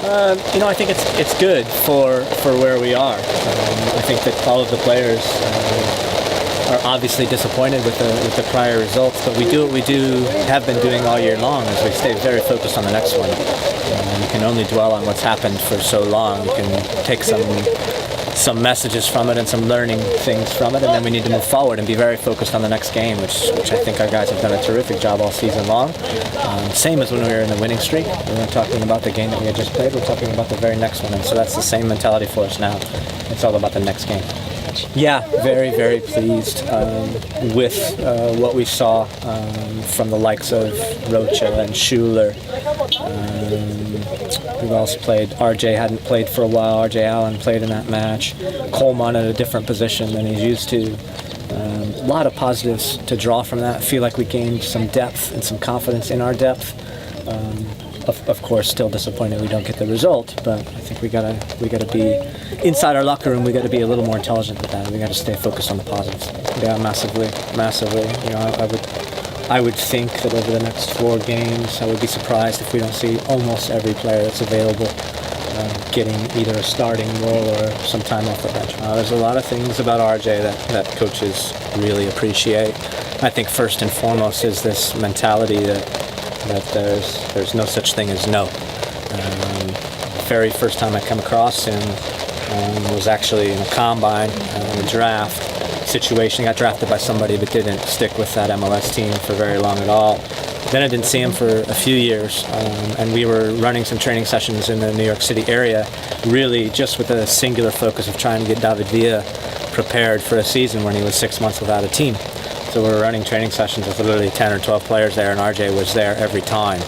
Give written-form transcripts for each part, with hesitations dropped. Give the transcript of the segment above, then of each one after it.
I think it's good for where we are. I think that all of the players are obviously disappointed with the prior results, but we do what we have been doing all year long, is we stay very focused on the next one. You can only dwell on what's happened for so long. You can take some messages from it and some learning things from it, and then we need to move forward and be very focused on the next game, which I think our guys have done a terrific job all season long. Same as when we were in the winning streak. We weren't talking about the game that we had just played, we're talking about the very next one, and so that's the same mentality for us now. It's all about the next game. Yeah, very, very pleased with what we saw from the likes of Rocha and Schuler. Who else played? RJ hadn't played for a while. RJ Allen played in that match. Colmán at a different position than he's used to. A lot of positives to draw from that. I feel like we gained some depth and some confidence in our depth. Of course, still disappointed we don't get the result, but I think we gotta be inside our locker room. We got to be a little more intelligent with that. We got to stay focused on the positives. Yeah, massively. I would think that over the next 4 games, I would be surprised if we don't see almost every player that's available getting either a starting role or some time off the bench. There's a lot of things about RJ that coaches really appreciate. I think first and foremost is this mentality that there's no such thing as no. The very first time I come across him was actually in a combine, in a draft situation. He got drafted by somebody but didn't stick with that MLS team for very long at all. Then I didn't see him for a few years, and we were running some training sessions in the New York City area, really just with a singular focus of trying to get David Villa prepared for a season when he was 6 months without a team. So we were running training sessions with literally 10 or 12 players there, and RJ was there every time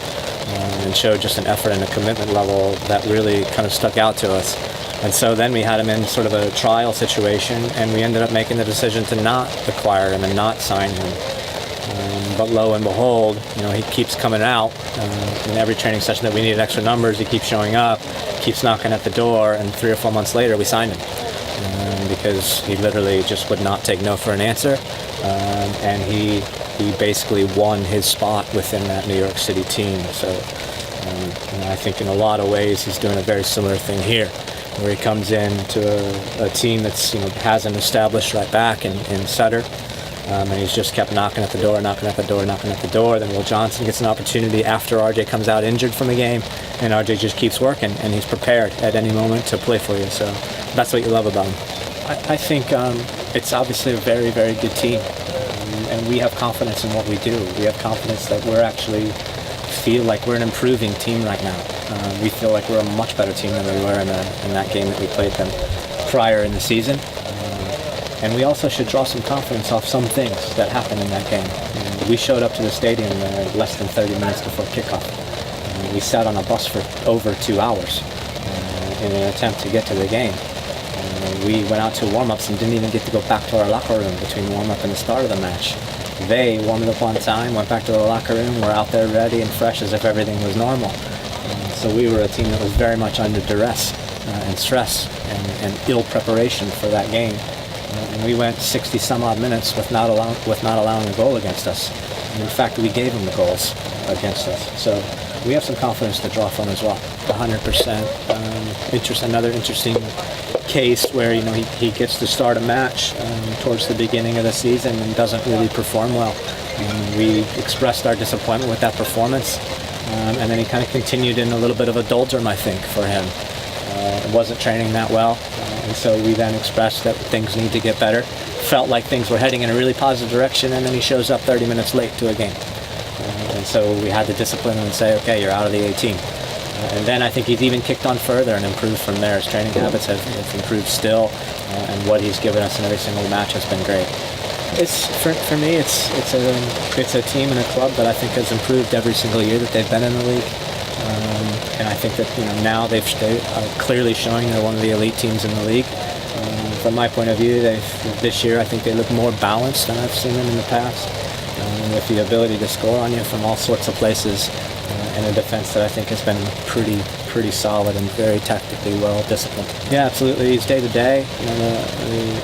and showed just an effort and a commitment level that really kind of stuck out to us. And so then we had him in sort of a trial situation, and we ended up making the decision to not acquire him and not sign him. But lo and behold, he keeps coming out in every training session that we needed extra numbers. He keeps showing up, keeps knocking at the door, and 3 or 4 months later we signed him because he literally just would not take no for an answer, and he basically won his spot within that New York City team. So I think in a lot of ways he's doing a very similar thing here, where he comes in to a team that's has an established right back in Sutter. And he's just kept knocking at the door. Then Will Johnson gets an opportunity after RJ comes out injured from a game, and RJ just keeps working, and he's prepared at any moment to play for you. So that's what you love about him. I think it's obviously a very, very good team, and we have confidence in what we do. We have confidence that we're actually feel like we're an improving team right now. We feel like we're a much better team than we were in that game that we played them prior in the season. And we also should draw some confidence off some things that happened in that game. We showed up to the stadium less than 30 minutes before kickoff. We sat on a bus for over 2 hours in an attempt to get to the game. We went out to warm-ups and didn't even get to go back to our locker room between warm-up and the start of the match. They warmed up on time, went back to the locker room, were out there ready and fresh as if everything was normal. So we were a team that was very much under duress and stress and ill preparation for that game. And we went 60 some odd minutes with not allowing a goal against us. And in fact, we gave them the goals against us. So we have some confidence to draw from as well. 100%. Another interesting case where he gets to start a match towards the beginning of the season and doesn't really perform well. We expressed our disappointment with that performance, and then he kind of continued in a little bit of a doldrum, I think, for him. Wasn't training that well, and so we then expressed that things need to get better. Felt like things were heading in a really positive direction, and then he shows up 30 minutes late to a game. And so we had to discipline him and say, okay, you're out of the 18. And then I think he's even kicked on further and improved from there. His training habits have improved still, and what he's given us in every single match has been great. It's for me, it's a team and a club that I think has improved every single year that they've been in the league. And I think that now they are clearly showing they're one of the elite teams in the league. From my point of view, this year I think they look more balanced than I've seen them in the past, with the ability to score on you from all sorts of places, and a defense that I think has been pretty solid and very tactically well disciplined. Yeah, absolutely. It's day to day.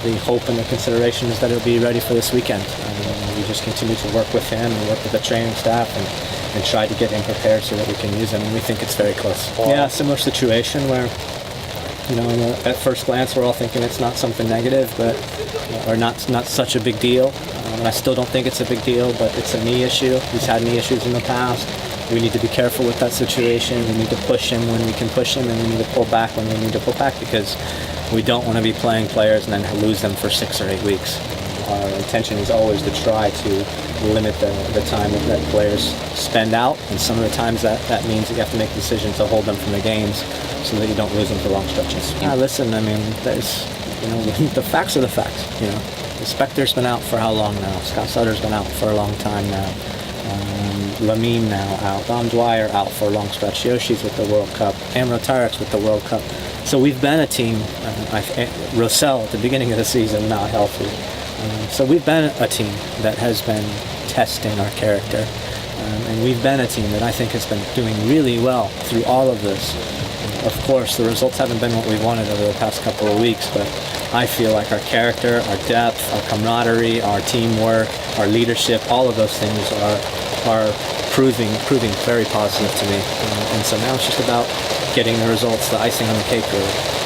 The hope and the consideration is that he'll be ready for this weekend. We just continue to work with him and work with the training staff and try to get him prepared so that we can use him. And we think it's very close. Yeah, similar situation where, at first glance, we're all thinking it's not something negative, or not such a big deal. And I still don't think it's a big deal, but it's a knee issue. He's had knee issues in the past. We need to be careful with that situation. We need to push him when we can push him, and we need to pull back when we need to pull back, because we don't want to be playing players and then lose them for 6 or 8 weeks. Our intention is always to try to limit the time that players spend out, and some of the times that means that you have to make decisions to hold them from the games so that you don't lose them for long stretches. Listen, I mean, the facts are the facts. Spector's been out for how long now? Scott Sutter's been out for a long time now. Lamine now out. Dom Dwyer out for a long stretch. Yoshi's with the World Cup. Amro Tarek's with the World Cup. So we've been a team. Rossell at the beginning of the season not healthy. So we've been a team that has been testing our character. And we've been a team that I think has been doing really well through all of this. Of course, the results haven't been what we wanted over the past couple of weeks, but I feel like our character, our depth, our camaraderie, our teamwork, our leadership, all of those things are proving very positive to me. And so now it's just about getting the results, the icing on the cake, really.